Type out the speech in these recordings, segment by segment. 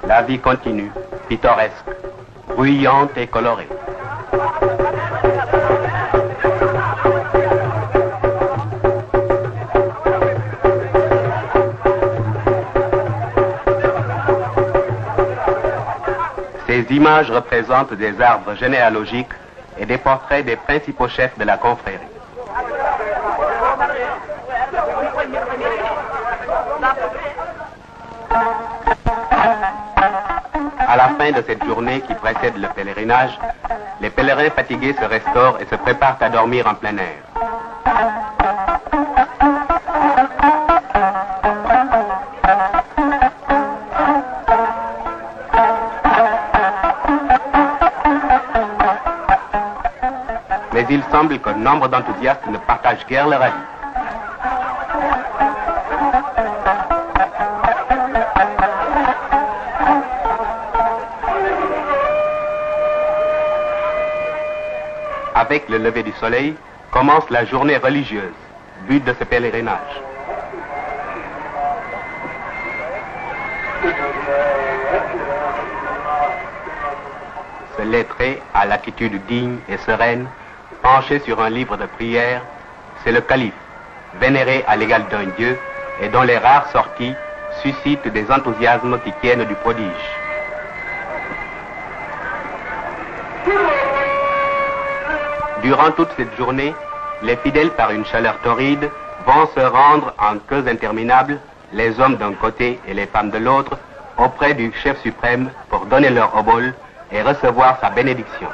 La vie continue, pittoresque, bruyante et colorée. Ces images représentent des arbres généalogiques et des portraits des principaux chefs de la confrérie. À la fin de cette journée qui précède le pèlerinage, les pèlerins fatigués se restaurent et se préparent à dormir en plein air. Mais il semble que nombre d'enthousiastes ne partagent guère leur avis. Avec le lever du soleil, commence la journée religieuse, but de ce pèlerinage. Ce lettré, à l'attitude digne et sereine, penché sur un livre de prière, c'est le calife, vénéré à l'égal d'un dieu et dont les rares sorties suscitent des enthousiasmes qui tiennent du prodige. Durant toute cette journée, les fidèles, par une chaleur torride, vont se rendre en queues interminables, les hommes d'un côté et les femmes de l'autre, auprès du chef suprême pour donner leur obole et recevoir sa bénédiction.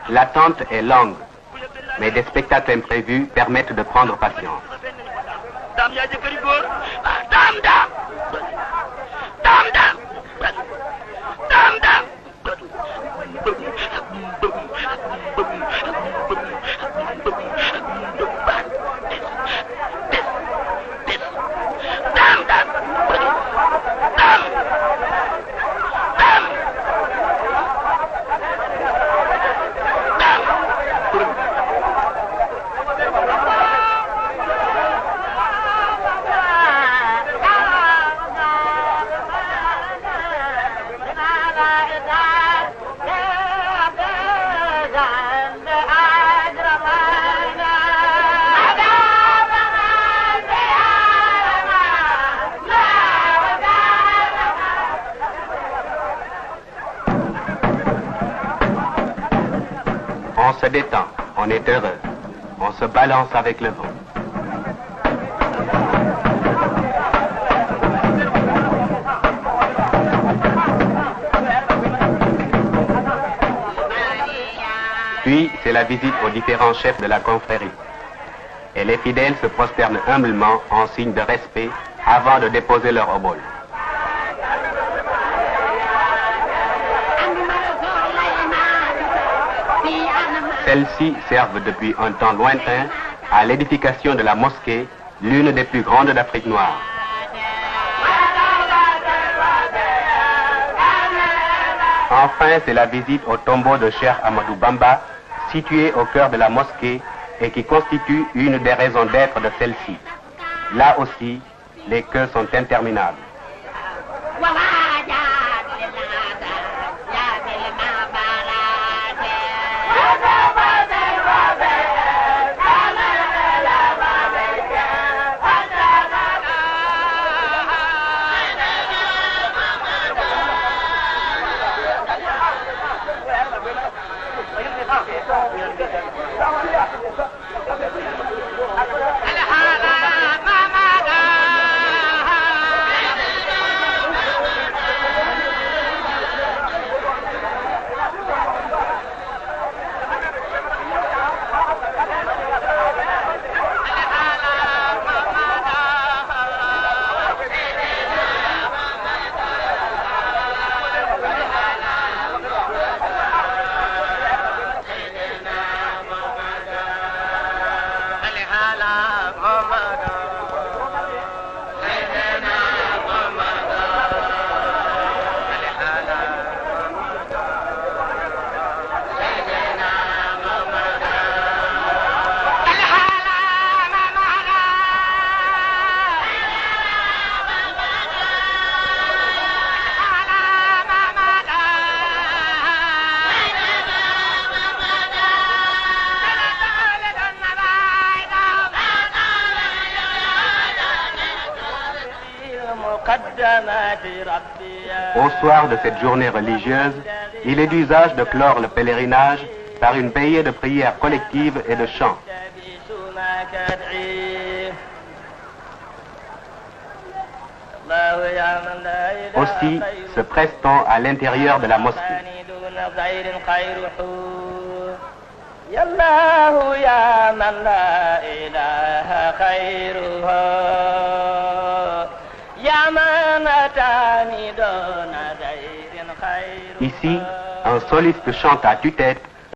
L'attente est longue, mais des spectacles imprévus permettent de prendre patience. On se détend, on est heureux, on se balance avec le vent. Puis, c'est la visite aux différents chefs de la confrérie. Et les fidèles se prosternent humblement en signe de respect avant de déposer leur obole. Celles-ci servent depuis un temps lointain à l'édification de la mosquée, l'une des plus grandes d'Afrique noire. Enfin, c'est la visite au tombeau de Cheikh Ahmadou Bamba, situé au cœur de la mosquée et qui constitue une des raisons d'être de celle-ci. Là aussi, les queues sont interminables. Au soir de cette journée religieuse, il est d'usage de clore le pèlerinage par une veillée de prières collectives et de chants. Aussi se presse-t-on à l'intérieur de la mosquée. Ici, un soliste chante à tue-tête